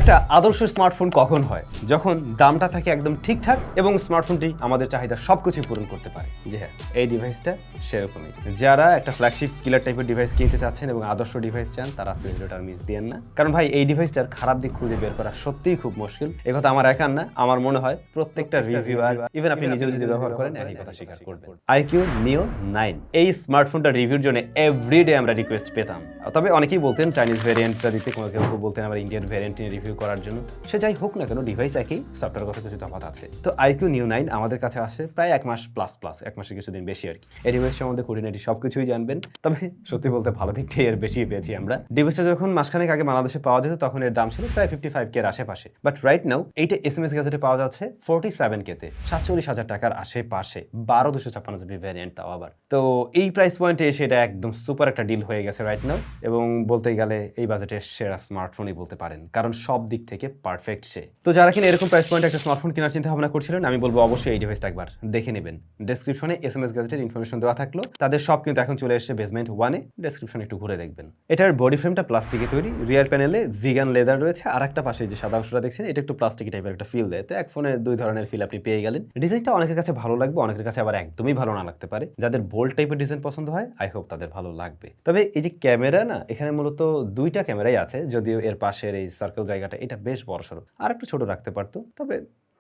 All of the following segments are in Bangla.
একটা আদর্শ স্মার্টফোন কখন হয়? যখন দামটা থাকে একদম ঠিকঠাক এবং স্মার্টফোনটি আমাদের চাহিদা সবকিছু পূরণ করতে পারে। জি হ্যাঁ, এই ডিভাইসটা সেরকমই। যারা একটা ফ্ল্যাগশিপ কিলার টাইপের ডিভাইস কিনতে চাচ্ছেন এবং আদর্শ ডিভাইস চান, তারা আজকে ভিডিওটা মিস দিয়েন না। কারণ ভাই, এই ডিভাইসটার খারাপ দিক খুঁজে বের করা সত্যিই খুব মুশকিল। একথা আমার একার না, আমার মনে হয় প্রত্যেকটা রিভিউয়ার, ইভেন আপনি নিজেও যদি ব্যবহার করেন, একই কথা স্বীকার করবেন। iQOO Neo 9 এই স্মার্টফোনটা রিভিউর জন্য এভরিডে আমরা রিকোয়েস্ট পেতাম। তবে অনেকেই বলতেন চাইনিজ ভ্যারিয়েন্টটা দিতে, কোনো কেউ বলতেন আবার ইন্ডিয়ান ভ্যারিয়েন্ট নিয়ে রিভিউ করার জন্য। সে যাই হোক না কেন, ডিভাইস একই, সফটওয়্যার কথা কিছু তফাৎ আছে। তো iQOO Neo 9 আমাদের কাছে আসে প্রায় 1 মাস প্লাস, 1 মাসের কিছুদিন বেশি আর কি। এই ডিভাইস সম্বন্ধে খুঁটিনাটি সবকিছুই জানবেন। তবে সত্যি বলতে ভালো দিকটাই এর বেশি পেয়েছি আমরা। ডিভাইসটা যখন মাসখানেক আগে বাংলাদেশে পাওয়া যেত, তখন এর দাম ছিল প্রায় 55K এর আশেপাশে। বাট রাইট নাও এইটা SMS গ্যাজেটে পাওয়া যাচ্ছে 47K তে, 47,000 টাকার আশেপাশে, 12,256 ভ্যারিয়েন্ট তাও আবার। তো এই প্রাইস পয়েন্টে এসে এটা একদম সুপার একটা ডিল হয়ে গেছে রাইট নাও, এবং বলতে গেলে এই বাজেটের সেরা স্মার্টফোনই বলতে পারেন, কারণ সব দিক থেকে পারফেক্ট সে। তো যারা কিনা এরকম প্রাইস পয়েন্টে একটা স্মার্টফোন কেনার চিন্তা ভাবনা করছিলেন, আমি বলবো অবশ্যই এই ডিভাইসটা একবার দেখে নেবেন। ডেসক্রিপশনে SMS গ্যাজেটের ইনফরমেশন দেওয়া থাকলো, তাদের সব কিন্তু এখন চলে এসেছে বেসমেন্ট 1-এ। ডেসক্রিপশনে একটু ঘুরে দেখবেন। এটার বডি ফ্রেমটা প্লাস্টিকে তৈরি, রিয়ার প্যানেলে ভিগান লেদার রয়েছে, আর একটা পাশে যে সাদা অংশটা দেখছেন, এটা একটু প্লাস্টিক টাইপের একটা ফিল দেয়। তো এক ফোনে দুই ধরনের ফিল আপনি পেয়ে গেলেন। ডিজাইনটা অনেকের কাছে ভালো লাগবে, অনেকের কাছে আবার একদমই ভালো না লাগতে পারে। যাদের বোল্ড টাইপের ডিজাইন পছন্দ হয়, আই হোপ তাদের ভালো লাগবে। তবে এই যে ক্যামেরা না, এখানে মূলত দুইটা ক্যামেরাই আছে, যদিও এর পাশের এই সার্কেল জায়গাটা এটা বেশ বড়সড়, আর একটু ছোট রাখতে পারতো, তবে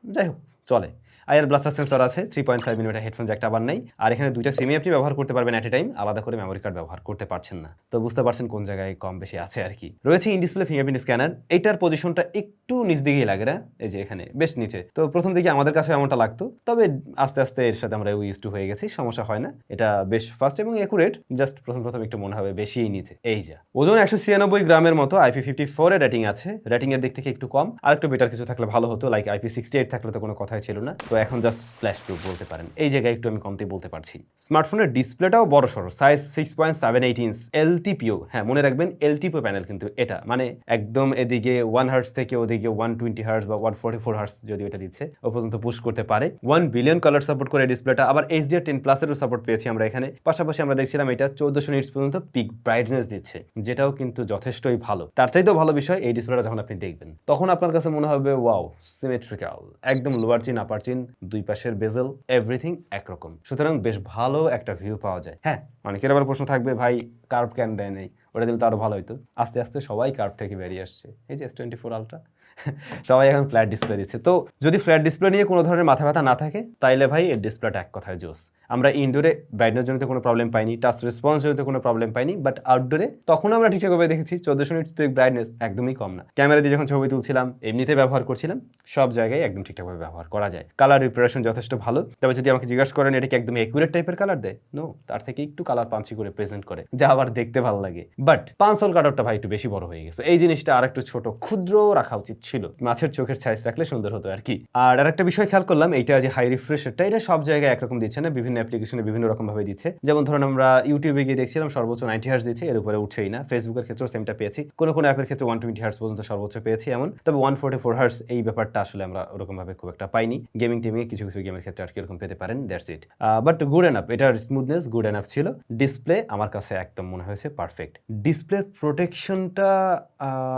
যাই হোক চলে। আইআর ব্লাস্টার সেন্সর আছে, 3.5mm হেডফোন জ্যাকটা আবার নেই, আর এখানে দুইটা সিমই আপনি ব্যবহার করতে পারবেন এট এ টাইম, আলাদা করে মেমোরি কার্ড ব্যবহার করতে পারছেন না। তো বুঝতে পারছেন কোন জায়গায় কম বেশি আছে আর কি। রয়েছে ইন ডিসপ্লে ফিঙ্গারপ্রিন্ট স্ক্যানার, এইটার পজিশনটা একটু নিচ দিকেই লাগে না, এই যে এখানে বেশ নিচে। তো প্রথম দিকে আমাদের কাছে এমনটা লাগতো, তবে আস্তে আস্তে এর সাথে আমরা ইউজ টু হয়ে গেছি, সমস্যা হয় না। এটা বেশ ফাস্ট এবং একুরেট, জাস্ট প্রথম একটু মনে হবে বেশিই নিচে। এই যা ওজন 196 গ্রামের মতো, IP54 এর রেটিং আছে। রেটিং এর দিক থেকে একটু কম, আর একটু বেটার কিছু থাকলে ভালো হতো, লাইক IP68 থাকলে তো কোনো কথাই ছিল না। তো এখন জাস্ট স্প্ল্যাশ প্রুফ বলতে পারেন, এই জায়গায় একটু আমি কমতে বলতে পারছি। স্মার্টফোনের ডিসপ্লেটাও বড় সড়ো, সাইজ 6.78 ইঞ্চ, LTPO। হ্যাঁ, মনে রাখবেন LTPO প্যানেল কিন্তু এটা, মানে একদম এদিকে 1 হার্টজ থেকে ওদিকে 120 হার্টজ বা 144 হার্টজ যদি এটা দিচ্ছে, ও পর্যন্ত পুশ করতে পারে। 1 বিলিয়ন কালার সাপোর্ট করে ডিসপ্লেটা, আবার HDR10+ এরও সাপোর্ট পেয়েছি আমরা এখানে। পাশাপাশি আমরা দেখছিলাম এটা 1400 নিটস পর্যন্ত পিক ব্রাইটনেস দিচ্ছে, যেটাও কিন্তু যথেষ্টই ভালো। তার চাইতেও ভালো বিষয়, এই ডিসপ্লেটা যখন আপনি দেখবেন, তখন আপনার কাছে মনে হবে ওয়াও, সিমেট্রিক্যাল, একদম লোয়ার চিন আপার চিন, দুই পাশের বেজেল, এভরিথিং একরকম। সুতরাং বেশ ভালো একটা ভিউ পাওয়া যায়। হ্যাঁ, অনেকের আবার প্রশ্ন থাকবে, ভাই কার্ভ কেন দেয় নেই, ওটা দিলে তো আরো ভালো হইতো। আস্তে আস্তে সবাই কার্ভ থেকে বেরিয়ে আসছে, এই যে S24 আলট্রা সবাই এখন ফ্ল্যাট ডিসপ্লে দিচ্ছে। তো যদি ফ্ল্যাট ডিসপ্লে নিয়ে কোনো ধরনের মাথা ব্যথা না থাকে, তাইলে ভাই এর ডিসপ্লেটা এক কথায় জোস। আমরা ইনডোরে ব্রাইটনেস জনিত কোনো প্রবলেম পাইনি, টাচ রেসপন্স জনিত কোনো প্রবলেম পাইনি, বাট আউটডোরে তখন আমরা ঠিকঠাকভাবে দেখেছি 1400 নিটস পিক ব্রাইটনেস একদমই কম না। ক্যামেরা দিয়ে যখন ছবি তুলছিলাম, এমনিতে ব্যবহার করছিলাম, সব জায়গায় একদম ঠিকঠাকভাবে ব্যবহার করা যায়। কালার রিপ্রেজেন্টেশন যথেষ্ট ভালো। তবে যদি আমাকে জিজ্ঞাসা করেন এটা কি একদম একুরেট টাইপের কালার দেয়, নো, তার থেকে একটু কালার পাঞ্চি করে প্রেজেন্ট করে, যা আবার দেখতে ভালো লাগে। বাট পাঁচল কাটারটা ভাই একটু বেশি বড় হয়ে গেছে, এই জিনিসটা আর একটু ছোট ক্ষুদ্র রাখা উচিত ছিল, মাছের চোখের সাইজ রাখলে সুন্দর হতো আর কি। আর একটা বিষয় খেয়াল করলাম, এইটা যে হাই রিফ্রেশটা, এটা সব জায়গায় একরকম দিচ্ছে না, বিভিন্ন অ্যাপ্লিকেশনে বিভিন্ন রকম ভাবে দিচ্ছে। যেমন ধরুন আমরা ইউটিউবে গিয়ে দেখছিলাম সর্বোচ্চ 90 হার্টজ দিচ্ছে, এর উপরে উঠছেই না। ফেসবুকের ক্ষেত্রেও সেমটা পেয়েছি, কোনো অ্যাপের ক্ষেত্রে 120 হার্টজ পর্যন্ত সর্বোচ্চ পেয়েছি এমন। তবে 144 হার্টজ এই ব্যাপারটা আসলে আমরা ওরকম ভাবে খুব একটা পাইনি। গেমিং টিমে কিছু গেমের ক্ষেত্রে আর কি এরকম পেতে পারেন, that's it. But good enough, এটার স্মুথনেস গুড এনাফ ছিল। ডিসপ্লে আমার কাছে একদম মনে হয়েছে পারফেক্ট। ডিসপ্লে প্রোটেকশনটা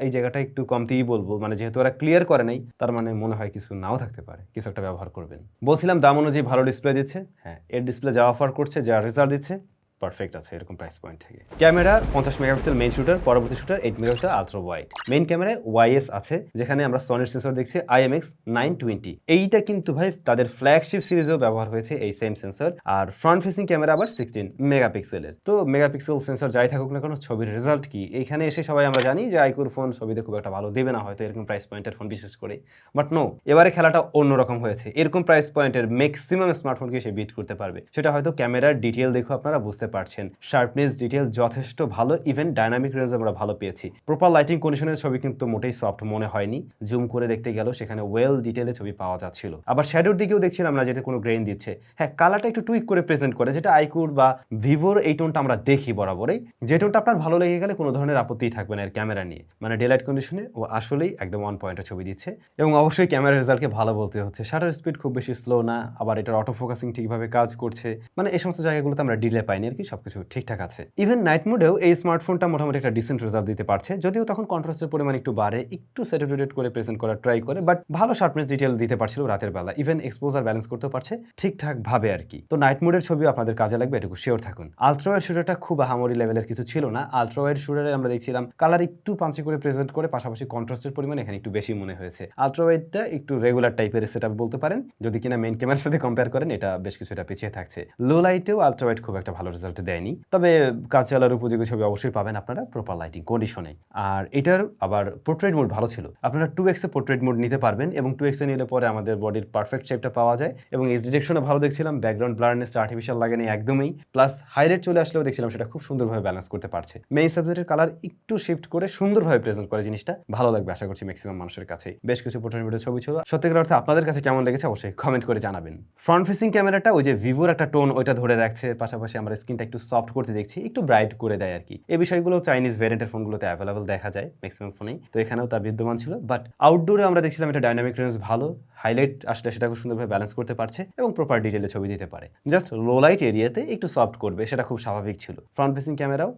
এই জায়গাটা একটু কমতেই বলবো, মানে যেহেতু ওরা ক্লিয়ার করে নাই, তার মানে মনে হয় কিছু নাও থাকতে পারে, কিছু একটা ব্যবহার করবেন। বলছিলাম দাম অনুযায়ী ভালো ডিসপ্লে দিচ্ছে, হ্যাঁ, এর ডিসপ্লে যা অফার করছে, যা রেজাল্ট দিচ্ছে, পারফেক্ট আছে এরকম প্রাইস পয়েন্ট থেকে। ক্যামেরা 50 মেগাপিক্সেল মেইন শুটার, পরবর্তী shooter 8 megapixel ultra wide. Main ক্যামেরায় YS আছে, যেখানে আমরা সনির সেন্সর দেখছি IMX920। এইটা কিন্তু ভাই তাদের ফ্ল্যাগশিপ সিরিজেও ব্যবহার হয়েছে এই সেম সেন্সর। আর ফ্রন্ট ফেসিং ক্যামেরা আবার 16 মেগাপিক্সেলের। তো মেগাপিক্সেল সেন্সর যাই থাকুক না কেন, ছবির রেজাল্ট কি এইখানে এসে সবাই আমরা জানি যে iQOO ফোন ছবিতে খুব একটা ভালো দেবে না হয়তো এরকম প্রাইস পয়েন্টের ফোন বিশেষ করে। বাট নো, এবারে খেলাটা অন্যরকম হয়েছে। এরকম প্রাইস পয়েন্টের ম্যাক্সিমাম স্মার্টফোনকে সে বিট করতে পারবে। সেটা হয়তো ক্যামেরার ডিটেল দেখো আপনারা বুঝতে পারছেন, শার্পনেস ডিটেল যথেষ্ট ভালো, ইভেন ডাইনামিক রেঞ্জ আমরা ভালো পেয়েছি। প্রপার লাইটিং কন্ডিশনের ছবি কিন্তু মোটেই সফট মনে হয়নি, জুম করে দেখতে গেল সেখানে ওয়েল ডিটেলে ছবি পাওয়া যাচ্ছিল। আবার শ্যাডোর দিকেও দেখছিলাম না যেটা কোনো গ্রেইন দিচ্ছে। হ্যাঁ, কালারটা একটু টুইক করে প্রেজেন্ট করে, যেটা iQOO বা ভিভোর এই টোনটা আমরা দেখি বরাবরই, যে টোনটা আপনার ভালো লেগে গেলে কোনো ধরনের আপত্তিই থাকবে না এর ক্যামেরা নিয়ে। মানে ডে লাইট কন্ডিশনে ও আসলেই একদম ওয়ান পয়েন্টের ছবি দিচ্ছে। এবং অবশ্যই ক্যামেরার রেজাল্টকে ভালো বলতে হচ্ছে, শাটার স্পিড খুব বেশি স্লো না, আবার এটার অটো ফোকাসিং ঠিকভাবে কাজ করছে, মানে এই সমস্ত জায়গাগুলোতে আমরা ডিলে পাইনি আর কি। কি সবকিছু ঠিকঠাক আছে। ইভেন নাইট মোডেও এই স্মার্টফোনটা মোটামুটি একটা ডিসেন্ট রেজাল্ট দিতে পারছে, যদিও তখন কন্ট্রাস্টের পরিমাণ একটু বাড়ে, একটু স্যাচুরেটেড করে প্রেজেন্ট করার ট্রাই করে, বাট ভালো শার্পনেস ডিটেল দিতে পারছিল রাতের বেলা। ইভেন এক্সপোজার ব্যালেন্স করতে পারছে ঠিকঠাক ভাবে আর কি। তো নাইট মোডের ছবিও আপনাদের কাজে লাগবে, এটুকু শিওর থাকুন। আলট্রা ওয়াইড শুটারটা খুব আহামরি লেভেলের কিছু ছিল না। আলট্রা ওয়াইড শুটারে আমরা দেখছিলাম কালার একটু পাঞ্চি করে প্রেজেন্ট করে, পাশাপাশি কন্ট্রাস্টের পরিমাণ এখানে একটু বেশি মনে হয়েছে। আলট্রা ওয়াইডটা একটু রেগুলার টাইপের সেটআপ বলতে পারেন, যদি কিনা মেইন ক্যামেরার সাথে কম্পেয়ার করেন এটা বেশ কিছুটা পিছিয়ে থাকছে। লো লাইটেও আলট্রা ওয়াইড খুব একটা ভালো রেজাল্ট দেয়নি, তবে কাজ চালার উপযোগী ছবি অবশ্যই পাবেন আপনারা প্রপার লাইটিং কন্ডিশনে। আর এটার আবার পোর্ট্রেট মোড ভালো ছিল, আপনারা 2x এ পোর্ট্রেট মোড নিতে পারবেন, এবং 2x এ নিলে পরে আমাদের বডির পারফেক্ট শেপটা পাওয়া যায়, এবং এজ ডিটেকশনও ভালো দেখছিলাম, ব্যাকগ্রাউন্ড ব্লারনেসটা আর্টিফিশিয়াল লাগেনি একদমই, প্লাস হাই রেট চলে আসলেও দেখছিলাম সেটা খুব সুন্দরভাবে ব্যালেন্স করতে পারছে। মেইন সাবজেক্টের কালার একটু শিফট করে সুন্দরভাবে প্রেজেন্ট করে জিনিসটা ভালো লাগবে আশা করছি ম্যাক্সিমাম মানুষের কাছেই। বেশ কিছু পোর্ট্রেট মোডের ছবি ছিল, সত্যিকার অর্থে আপনাদের কাছে কেমন লেগেছে অবশ্যই কমেন্ট করে জানাবেন। ফ্রন্ট ফেসিং ক্যামেরাটা ওই যে ভিভোর একটা টোন ওইটা ধরে রাখছে, পাশাপাশি আমরা স্ক্রিনটা একটু সফট করতে দেখছি, একটু ব্রাইট করে দেয় আর কি। এই বিষয়গুলো চাইনিজ ভ্যারিয়েন্টের ফোনগুলোতে অ্যাভেলেবল দেখা যায় ম্যাক্সিমাম ফোনেই, তো এখানেও তা বিদ্যমান ছিল। বাট আউটডোরে আমরা দেখছিলাম এটা ডাইনামিক রেঞ্জ ভালো, হাইলাইট আসলে সেটা খুব সুন্দরভাবে ব্যালেন্স করতে পারছে এবং প্রপার ডিটেলে ছবি দিতে পারে। জাস্ট লো লাইট এরিয়াতে একটু সফট করবে, সেটা খুব স্বাভাবিক ছিল। ফ্রন্ট ফেসিং ক্যামেরাও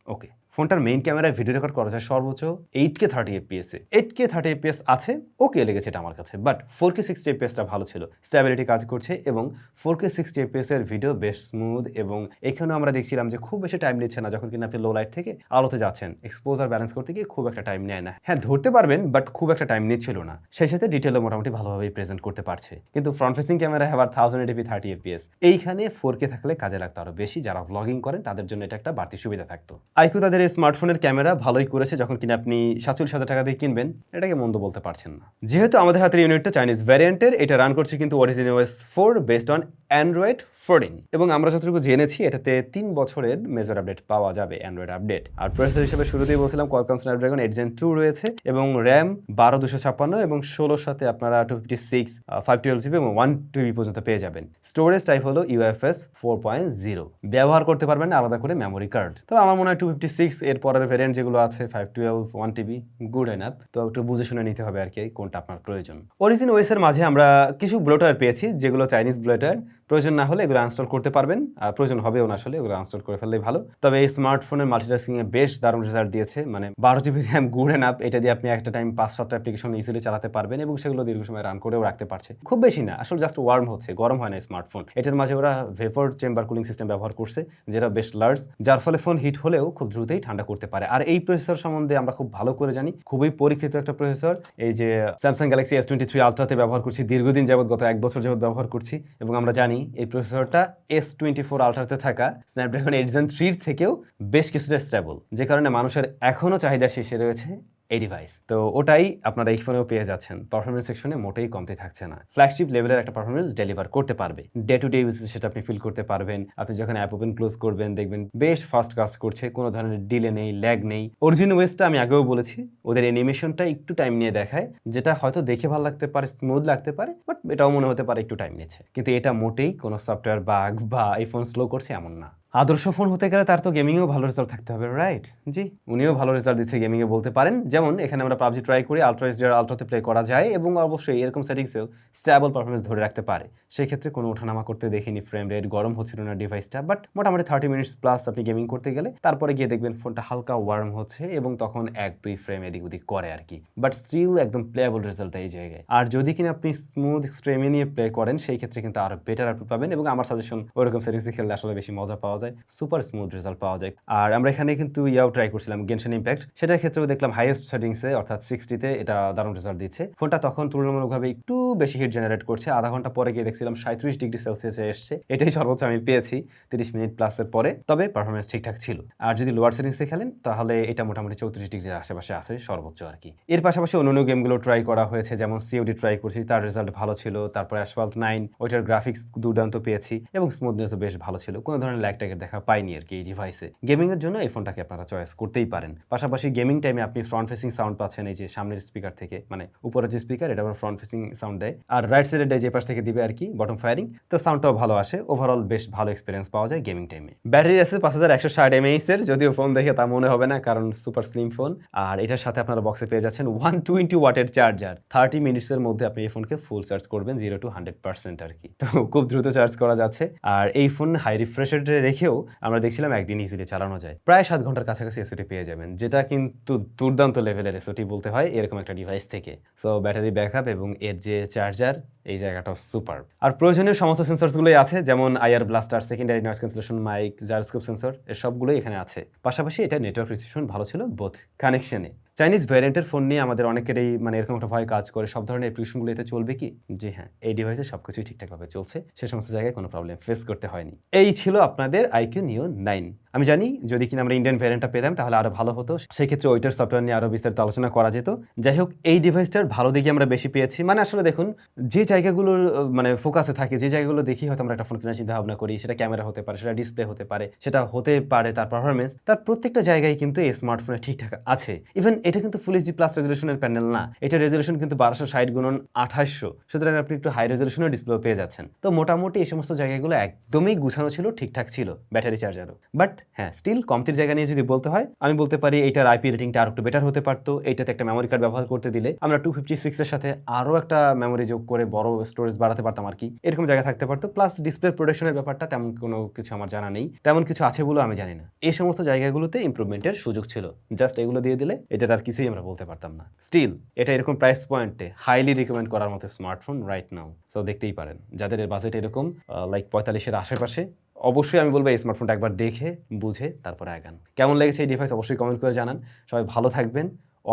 ওকে। ফোনটার মেইন ক্যামেরায় ভিডিও রেকর্ড করা যায় সর্বোচ্চ 8K 30 FPS এ। 8K 30 FPS আছে, ওকে লেগেছে এটা আমার কাছে, বাট 4K 60 FPS-টা ভালো ছিল, স্ট্যাবিলিটি কাজ করছে, এবং 4K 60 FPS এর ভিডিও বেশ স্মুথ, এবং এখানেও আমরা দেখছিলাম যে খুব বেশি টাইম নিচ্ছে না যখন কিনা আপনি লো লাইট থেকে আলোতে যাচ্ছেন, এক্সপোজার ব্যালেন্স করতে গিয়ে খুব একটা টাইম নেয় না। হ্যাঁ ধরতে পারবেন, বাট খুব একটা টাইম নিচ্ছিল না, সেই সাথে ডিটেলও মোটামুটি ভালোভাবেই প্রেজেন্ট করতে পারছে। কিন্তু ফ্রন্ট ফেসিং ক্যামেরায় আবার 1080p 30 FPS, এইখানে 4K থাকলে কাজে লাগতো আরো বেশি, যারা ব্লগিং করেন তাদের জন্য এটা একটা বাড়তি সুবিধা থাকতো। iQOO তাদের এই স্মার্টফোনের ক্যামেরা ভালোই করেছে, যখন কিনা আপনি 47,000 টাকা দিয়ে কিনবেন, এটাকে মন্দ বলতে পারছেন না। যেহেতু আমাদের হাতের ইউনিটটা চাইনিজ ভ্যারিয়েন্টের, এটা রান করছে কিন্তু original OS 4 based on Android 14, এবং আমরা যতটুকু জেনেছি এটাতে 3 বছরের মেজর আপডেট পাওয়া যাবে, অ্যান্ড্রয়েড আপডেট। আর প্রসেসর হিসেবে শুরুতেই বলছিলাম কোয়ালকম স্ন্যাপড্রাগন 8 Gen 2 রয়েছে, এবং র্যাম 12256 এবং 16 সাথে আপনারা 256 512GB এবং 1TB পর্যন্ত পেয়ে যাবেন। স্টোরেজ টাইপ হলো UFS 4.0, ব্যবহার করতে পারবেন আলাদা করে মেমোরি কার্ড। তবে আমার মনে হয় 256 এর পরের ভ্যারিয়েন্ট যেগুলো আছে 512 1TB গুড এনাফ, তো একটু বুঝে শুনে নিতে হবে আর কি কোনটা আপনার প্রয়োজন। অরিজিন ওএস এর মাঝে আমরা কিছু ব্লোটার পেয়েছি, যেগুলো চাইনিজ ব্লোটার, প্রয়োজন না হলে এগুলো আনস্টল করতে পারবেন, আর প্রয়োজন হবেও না আসলে, এগুলো আনস্টল করে ফেললেই ভালো। তবে এই স্মার্টফোনের মাল্টিটাস্কিং এ বেশ দারুণ রেজাল্ট দিয়েছে, মানে 12GB র্যাম গুড এনাফ, এটা দিয়ে আপনি একটা টাইম 5-7টা অ্যাপ্লিকেশন ইজিলি চালাতে পারবেন, এবং সেগুলো দীর্ঘ সময় রান করেও রাখতে পারছে। খুব বেশি না আসলে, জাস্ট ওয়ার্ম হচ্ছে, গরম হয় না স্মার্টফোন। এটার মাঝে ওরা ভেপর চেম্বার কুলিং সিস্টেম ব্যবহার করছে, যেটা বেশ লার্জ, যার ফলে ফোন হিট হলেও খুব দ্রুতই ঠান্ডা করতে পারে। আর এই প্রসেসর সম্বন্ধে আমরা খুব ভালো করে জানি, খুবই পরীক্ষিত একটা প্রসেসর। এই যে স্যামসাং গ্যালাক্সি S23 আলট্রাতে ব্যবহার করছি, দীর্ঘদিন যাবত, গত 1 বছর যাবত ব্যবহার করছি, এবং আমরা জানি এই প্রসেসরটা S24 আলট্রাতে থাকা স্ন্যাপড্রাগন 8 Gen 3 থেকেও বেশ কিছুটা স্টেবল, যে কারণে মানুষের এখনও চাহিদা শেষে রয়েছে এই ডিভাইস। তো ওটাই আপনারা এই ফোনেও পেয়ে যাচ্ছেন, পারফরমেন্স সেকশনে মোটেই কমতে থাকছে না, ফ্ল্যাগশিপ লেভেলের একটা পারফরমেন্স ডেলিভার করতে পারবে। ডে টু ডে ইউজেস সেটা আপনি ফিল করতে পারবেন, আপনি যখন অ্যাপ ওপেন ক্লোজ করবেন দেখবেন বেশ ফাস্ট কাজ করছে, কোনো ধরনের ডিলে নেই, ল্যাগ নেই। অরিজিন ওয়েসটা আমি আগেও বলেছি, ওদের অ্যানিমেশনটা একটু টাইম নিয়ে দেখায়, যেটা হয়তো দেখে ভালো লাগতে পারে, স্মুথ লাগতে পারে, বাট এটাও মনে হতে পারে একটু টাইম নিচ্ছে, কিন্তু এটা মোটেই কোনো সফটওয়্যার বাগ বা এই ফোন স্লো করছে এমন না। আদর্শ ফোন হতে গেলে তার তো গেমিংয়েও ভালো রেজাল্ট থাকতে হবে, রাইট? জি, উনিও ভালো রেজাল্ট দিচ্ছে গেমিংয়ে বলতে পারেন। যেমন এখানে আমরা পাবজি ট্রাই করি, আলট্রা এইচডিআর আলট্রাতে প্লে করা যায়, এবং অবশ্যই এরকম সেটিংসেও স্টেবল পারফরমেন্স ধরে রাখতে পারে। সেই ক্ষেত্রে কোনো ওঠানামা করতে দেখিনি, ফ্রেম রেট গরম হচ্ছিল না ডিভাইসটা, বাট মোটামুটি 30 মিনিটস প্লাস আপনি গেমিং করতে গেলে তারপরে গিয়ে দেখবেন ফোনটা হালকা ওয়ার্ম হচ্ছে, এবং তখন 1-2 ফ্রেম এদিক ওদিক করে আর কি, বাট স্টিল একদম প্লেয়েবল রেজাল্ট এই জায়গায়। আর যদি কিনা আপনি স্মুথ স্ট্রিমে নিয়ে প্লে করেন, সেই ক্ষেত্রে কিন্তু আরো বেটার আউটপুট পাবেন, এবং আমার সাজেশন ওরকম সেটিংসে খেললে আসলে বেশি মজা পাওয়া যায়, সুপার স্মুথ রেজাল্ট পাওয়া যায়। আর আমরা এখানে কিন্তু ইয়াও ট্রাই করছিলাম, গেনশন ইম্প্যাক্ট, সেটার ক্ষেত্রেও দেখলাম হাইয়েস্ট সেটিংসে অর্থাৎ 60-তে এটা দারুণ রেজাল্ট দিচ্ছে। ফোনটা তখন তুলনামূলকভাবে একটু বেশি হিট জেনারেট করছে, আধা ঘন্টা পরে গিয়ে দেখছিলাম 37 ডিগ্রি সেলসিয়াসে এসছে, এটাই সর্বোচ্চ আমি পেয়েছি 30 মিনিট প্লাসের পরে। তবে পারফরমেন্স ঠিকঠাক ছিল। আর যদি লোয়ার সেটিংসে খেলেন তাহলে এটা মোটামুটি 34 ডিগ্রির আশেপাশে আছে সর্বোচ্চ আর কি। এর পাশাপাশি অন্যান্য গেমগুলো ট্রাই করা হয়েছে, যেমন COD ট্রাই করছি, তার রেজাল্ট ভালো ছিল। তারপরে অ্যাসফল্ট 9, ওইটার গ্রাফিক্স দুর্দান্ত পেয়েছি, এবং স্মুথনেসও বেশ ভালো ছিল, কোনো ধরনের ল্যাগ ট্যাগের দেখা পাইনি আর কি এই ডিভাইসে। গেমিং এর জন্য এই ফোনটাকে আপনারা চয়েস করতেই পারেন। পাশাপাশি গেমিং টাইমে আপনি ফ্রন্ট ফেসিং সাউন্ড পাচ্ছেন, এই যে সামনের স্পিকার থেকে, মানে উপরের যে স্পিকার এটা আবার ফ্রন্ট ফেসিং সাউন্ড দেয়, আর রাইট সাইডে যে পাশ থেকে দিবে আর কি বটম ফায়ারিং, তো সাউন্ডটাও ভালো আসে। ওভারঅল বেশ ভালো এক্সপিরিয়েন্স পাওয়া যায় গেমিং টাইমে। ব্যাটারি আছে 5160 mAh এর, যদিও ফোন দেখে তা মনে হবে না, কারণ সুপার স্লিম ফোন। আর এটার সাথে আপনারা বক্সে পেয়ে যাচ্ছেন 120 ওয়াটের চার্জার। 30 মিনিটসের মধ্যে আপনি এই ফোনকে ফুল চার্জ করবেন 0 to 100% আর কি, তো খুব দ্রুত চার্জ করা যাচ্ছে। আর এই ফোন হাই রিফ্রেশ রেটে রেখে রেখেও আমরা দেখছিলাম একদিন ইজিলি চালানো যায়। প্রায় 7 ঘন্টার কাছাকাছি এসওটি পেয়ে যাবেন, যেটা কিন্তু দুর্দান্ত লেভেলের এসওটি বলতে হয় এরকম একটা ডিভাইস থেকে। সো ব্যাটারি ব্যাকআপ এবং এর যে চার্জার, এই জায়গাটাও সুপার। আর প্রয়োজনীয় সমস্ত সেন্সরসগুলোই আছে, যেমন IR blaster, secondary noise cancellation mic, gyroscope sensor, এর সবগুলোই এখানে আছে। পাশাপাশি এটা নেটওয়ার্ক রিসিপশন ভালো ছিল বোথ কানেকশনে। চাইনিজ ভ্যারিয়েন্টের ফোন নিয়ে আমাদের অনেকেরই মানে এরকম একটা ভয় কাজ করে, সব ধরনের অ্যাপ্লিকেশনগুলো এতে চলবে কি? জি হ্যাঁ, এই ডিভাইসে সবকিছুই ঠিকঠাকভাবে চলছে, সে সমস্ত জায়গায় কোনো প্রবলেম ফেস করতে হয়নি। এই ছিল আপনাদের iQOO Neo 9। আমি জানি যদি কিনা আমরা ইন্ডিয়ান ভ্যারিয়েন্টটা পেতাম তাহলে আরো ভালো হতো, সেই ক্ষেত্রে ওইটার সফটওয়্যার নিয়ে আরো বিস্তারিত আলোচনা করা যেত। যাই হোক, এই ডিভাইসটার ভালো দিকে আমরা বেশি পেয়েছি। মানে আসলে দেখুন, যে জায়গাগুলোর মানে ফোকাসে থাকে, যে জায়গাগুলো দেখি হয়তো আমরা একটা ফোন কেনার চিন্তা ভাবনা করি, সেটা ক্যামেরা হতে পারে, সেটা ডিসপ্লে হতে পারে, সেটা হতে পারে তার পারফরমেন্স, তার প্রত্যেকটা জায়গায় কিন্তু এই স্মার্টফোনে ঠিকঠাক আছে। ইভেন এটা কিন্তু ফুল এইচডি প্লাস রেজলিউশনের প্যানেল না, এটা রেজলিউশন কিন্তু 1260x2800, সুতরাং আপনি একটু হাই রেজলিউশনের ডিসপ্লে পেয়ে যাচ্ছেন। তো মোটামুটি এই সমস্ত জায়গাগুলো একদমই গুছানো ছিল, ঠিকঠাক ছিল, ব্যাটারি চার্জারও। বাট হ্যাঁ, স্টিল কমতির জায়গা নিয়ে যদি বলতে হয়, আমি বলতে পারি এইটার আইপি রেটিংটা আরো একটু বেটার হতে পারতো। এইটাতে একটা মেমোরি কার্ড ব্যবহার করতে দিলে আমরা 256 এর সাথে আরো একটা মেমোরি যোগ করে বড় স্টোরেজ বাড়াতে পারতাম আর কি, এরকম জায়গা থাকতে পারতো। প্লাস ডিসপ্লে প্রোটেকশনের ব্যাপারটা তেমন কোনো কিছু আমার জানা নেই, তেমন কিছু আছে বলে আমি জানি না। এই সমস্ত জায়গাগুলোতে ইমপ্রুভমেন্টের সুযোগ ছিল, জাস্ট এগুলো দিয়ে দিলে এটার আর কিছুই আমরা বলতে পারতাম না। স্টিল এটা এরকম প্রাইস পয়েন্টে হাইলি রিকমেন্ড করার মতো স্মার্টফোন রাইট নাও। সো দেখতেই পারেন যাদের বাজেট এরকম লাইক 45-এর আশেপাশে, অবশ্যই আমি বলবো এই স্মার্টফোনটা একবার দেখে বুঝে তারপরে আগান। কেমন লেগেছে এই ডিভাইস অবশ্যই কমেন্ট করে জানান। সবাই ভালো থাকবেন,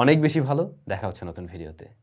অনেক বেশি ভালো। দেখা হচ্ছে নতুন ভিডিওতে।